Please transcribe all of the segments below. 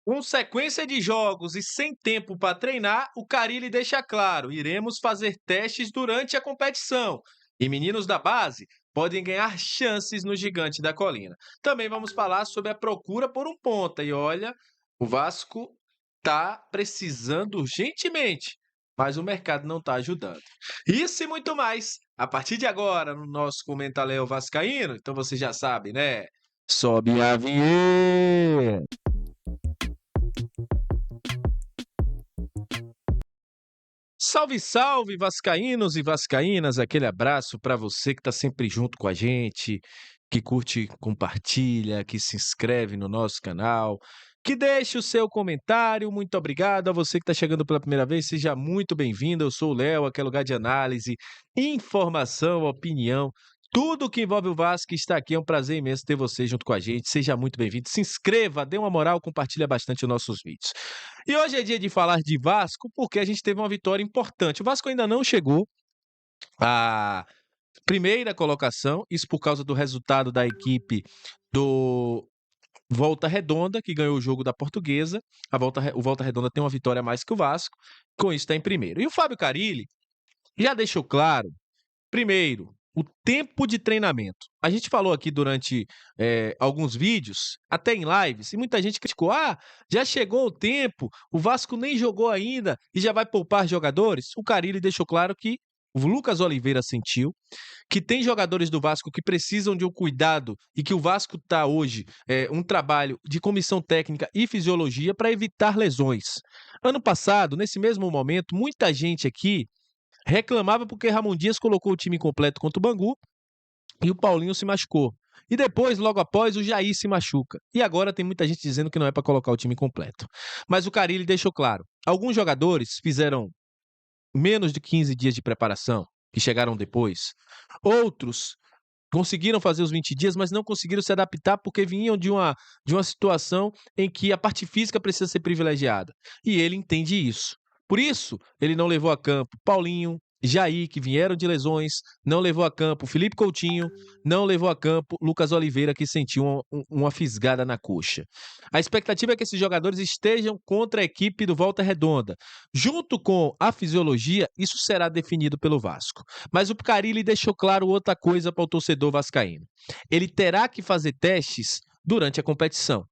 Com sequência de jogos e sem tempo para treinar, o Carille deixa claro: iremos fazer testes durante a competição. E meninos da base podem ganhar chances no Gigante da Colina. Também vamos falar sobre a procura por um ponta. E olha, o Vasco tá precisando urgentemente, mas o mercado não está ajudando. Isso e muito mais a partir de agora no nosso Comentário Vascaíno. Então você já sabe, né? Sobe a vinheta! Salve, salve, vascaínos e vascaínas! Aquele abraço para você que está sempre junto com a gente, que curte, compartilha, que se inscreve no nosso canal, que deixa o seu comentário. Muito obrigado a você que está chegando pela primeira vez. Seja muito bem-vindo. Eu sou o Léo, aqui é lugar de análise, informação, opinião. Tudo que envolve o Vasco está aqui. É um prazer imenso ter você junto com a gente. Seja muito bem-vindo. Se inscreva, dê uma moral, compartilha bastante os nossos vídeos. E hoje é dia de falar de Vasco, porque a gente teve uma vitória importante. O Vasco ainda não chegou à primeira colocação, isso por causa do resultado da equipe do Volta Redonda, que ganhou o jogo da Portuguesa. O Volta Redonda tem uma vitória a mais que o Vasco, com isso está em primeiro. E o Fábio Carille já deixou claro, primeiro, o tempo de treinamento. A gente falou aqui durante alguns vídeos, até em lives, e muita gente criticou: já chegou o tempo, o Vasco nem jogou ainda e já vai poupar jogadores. O Carille deixou claro que o Lucas Oliveira sentiu que tem jogadores do Vasco que precisam de um cuidado e que o Vasco está hoje um trabalho de comissão técnica e fisiologia para evitar lesões. Ano passado, nesse mesmo momento, muita gente aqui reclamava porque Ramon Dias colocou o time completo contra o Bangu e o Paulinho se machucou. E depois, logo após, o Jair se machuca. E agora tem muita gente dizendo que não é para colocar o time completo. Mas o Carille deixou claro: alguns jogadores fizeram menos de 15 dias de preparação, que chegaram depois. Outros conseguiram fazer os 20 dias, mas não conseguiram se adaptar porque vinham de uma situação em que a parte física precisa ser privilegiada. E ele entende isso. Por isso, ele não levou a campo Paulinho, Jair, que vieram de lesões, não levou a campo Felipe Coutinho, não levou a campo Lucas Oliveira, que sentiu uma fisgada na coxa. A expectativa é que esses jogadores estejam contra a equipe do Volta Redonda. Junto com a fisiologia, isso será definido pelo Vasco. Mas o Carille deixou claro outra coisa para o torcedor vascaíno. Ele terá que fazer testes durante a competição.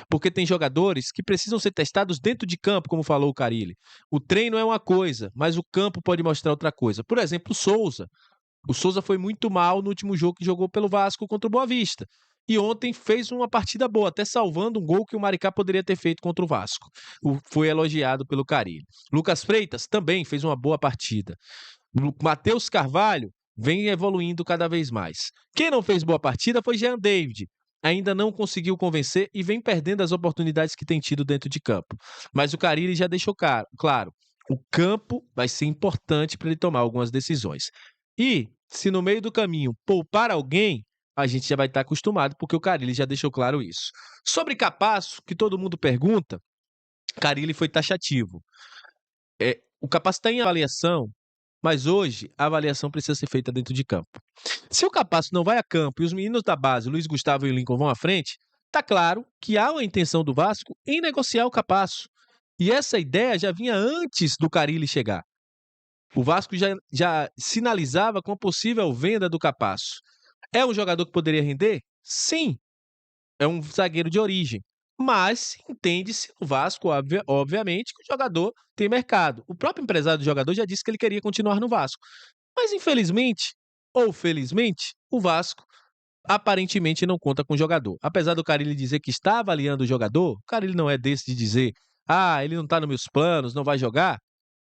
Porque tem jogadores que precisam ser testados dentro de campo, como falou o Carille. O treino é uma coisa, mas o campo pode mostrar outra coisa. Por exemplo, o Souza. O Souza foi muito mal no último jogo que jogou pelo Vasco contra o Boa Vista. E ontem fez uma partida boa, até salvando um gol que o Maricá poderia ter feito contra o Vasco. Foi elogiado pelo Carille. Lucas Freitas também fez uma boa partida. Matheus Carvalho vem evoluindo cada vez mais. Quem não fez boa partida foi Jean David. Ainda não conseguiu convencer e vem perdendo as oportunidades que tem tido dentro de campo. Mas o Carille já deixou claro: o campo vai ser importante para ele tomar algumas decisões. E, se no meio do caminho poupar alguém, a gente já vai estar acostumado, porque o Carille já deixou claro isso. Sobre Capasso, que todo mundo pergunta, Carille foi taxativo. O Capasso está em avaliação, mas hoje a avaliação precisa ser feita dentro de campo. Se o Capasso não vai a campo e os meninos da base, Luiz Gustavo e o Lincoln, vão à frente, tá claro que há uma intenção do Vasco em negociar o Capasso. E essa ideia já vinha antes do Carille chegar. O Vasco já sinalizava com a possível venda do Capasso. É um jogador que poderia render? Sim. É um zagueiro de origem. Mas entende-se no Vasco, obviamente, que o jogador tem mercado. O próprio empresário do jogador já disse que ele queria continuar no Vasco. Mas infelizmente, ou felizmente, o Vasco aparentemente não conta com o jogador. Apesar do Carille dizer que está avaliando o jogador, o Carille não é desse de dizer: ele não está nos meus planos, não vai jogar.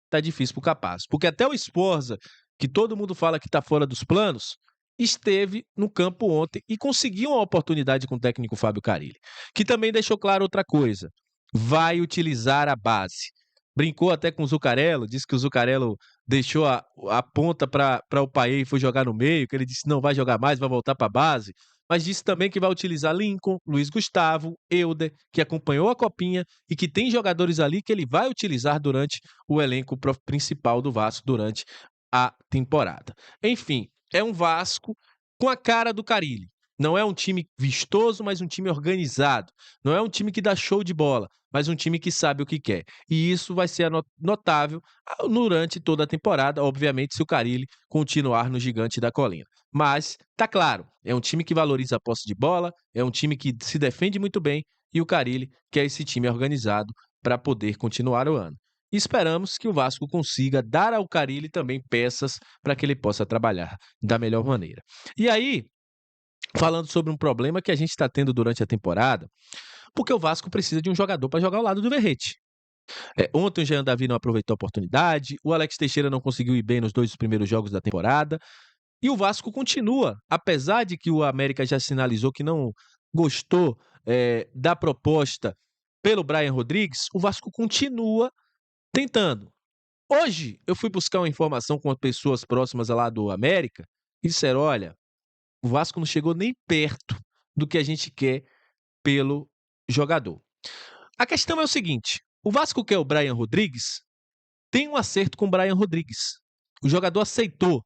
Tá difícil pro Capasso. Porque até o Sforza, que todo mundo fala que está fora dos planos, esteve no campo ontem e conseguiu uma oportunidade com o técnico Fábio Carille, que também deixou claro outra coisa: vai utilizar a base. Brincou até com o Zuccarello, disse que o Zuccarello deixou a ponta para o Paê e foi jogar no meio, que ele disse não vai jogar mais, vai voltar para a base, mas disse também que vai utilizar Lincoln, Luiz Gustavo, Euder, que acompanhou a Copinha e que tem jogadores ali que ele vai utilizar durante o elenco principal do Vasco durante a temporada. Enfim, é um Vasco com a cara do Carille. Não é um time vistoso, mas um time organizado. Não é um time que dá show de bola, mas um time que sabe o que quer. E isso vai ser notável durante toda a temporada, obviamente, se o Carille continuar no Gigante da Colina. Mas, tá claro, é um time que valoriza a posse de bola, é um time que se defende muito bem, e o Carille quer esse time organizado para poder continuar o ano. E esperamos que o Vasco consiga dar ao Carille também peças para que ele possa trabalhar da melhor maneira. E aí, falando sobre um problema que a gente está tendo durante a temporada, porque o Vasco precisa de um jogador para jogar ao lado do Verrete. Ontem o Jean Davi não aproveitou a oportunidade, o Alex Teixeira não conseguiu ir bem nos 2 primeiros jogos da temporada, e o Vasco continua, apesar de que o América já sinalizou que não gostou da proposta pelo Brian Rodrigues, o Vasco continua tentando. Hoje eu fui buscar uma informação com as pessoas próximas lá do América e disseram: olha, o Vasco não chegou nem perto do que a gente quer pelo jogador. A questão é o seguinte: o Vasco quer o Brian Rodrigues, tem um acerto com o Brian Rodrigues. O jogador aceitou.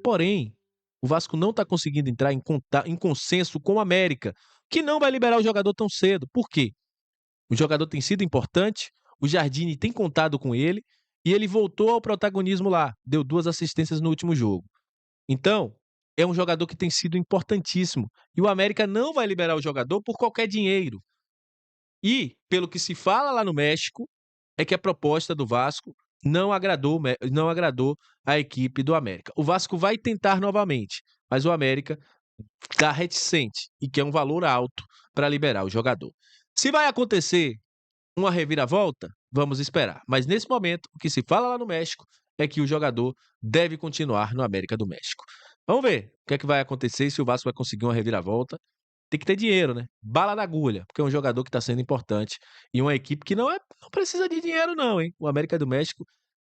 Porém, o Vasco não está conseguindo entrar em consenso com o América, que não vai liberar o jogador tão cedo. Por quê? O jogador tem sido importante, o Jardine tem contado com ele e ele voltou ao protagonismo lá. Deu 2 assistências no último jogo. Então, é um jogador que tem sido importantíssimo. E o América não vai liberar o jogador por qualquer dinheiro. E, pelo que se fala lá no México, é que a proposta do Vasco não agradou a equipe do América. O Vasco vai tentar novamente, mas o América está reticente e quer um valor alto para liberar o jogador. Se vai acontecer uma reviravolta, vamos esperar. Mas nesse momento, o que se fala lá no México é que o jogador deve continuar no América do México. Vamos ver o que é que vai acontecer, se o Vasco vai conseguir uma reviravolta. Tem que ter dinheiro, né? Bala na agulha, porque é um jogador que está sendo importante e uma equipe que não precisa de dinheiro não, hein? O América do México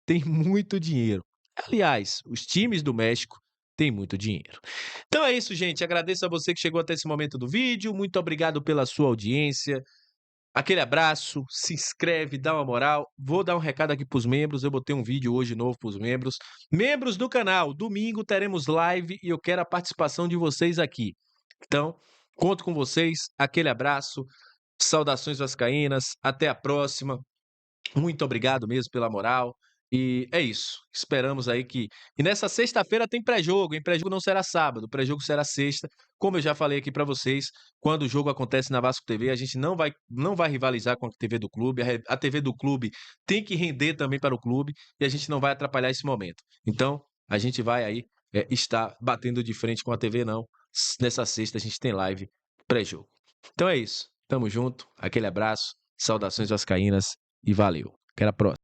tem muito dinheiro. Aliás, os times do México têm muito dinheiro. Então é isso, gente. Agradeço a você que chegou até esse momento do vídeo. Muito obrigado pela sua audiência. Aquele abraço, se inscreve, dá uma moral. Vou dar um recado aqui para os membros. Eu botei um vídeo hoje novo para os membros. Membros do canal, domingo teremos live e eu quero a participação de vocês aqui. Então, conto com vocês. Aquele abraço. Saudações vascaínas. Até a próxima. Muito obrigado mesmo pela moral. E é isso. Esperamos aí que. E nessa sexta-feira tem pré-jogo, hein? Pré-jogo não será sábado, pré-jogo será sexta. Como eu já falei aqui para vocês, quando o jogo acontece na Vasco TV, a gente não vai rivalizar com a TV do clube. A TV do clube tem que render também para o clube e a gente não vai atrapalhar esse momento. Então, a gente vai aí estar batendo de frente com a TV, não. Nessa sexta a gente tem live pré-jogo. Então é isso. Tamo junto. Aquele abraço. Saudações vascaínas e valeu. Até a próxima.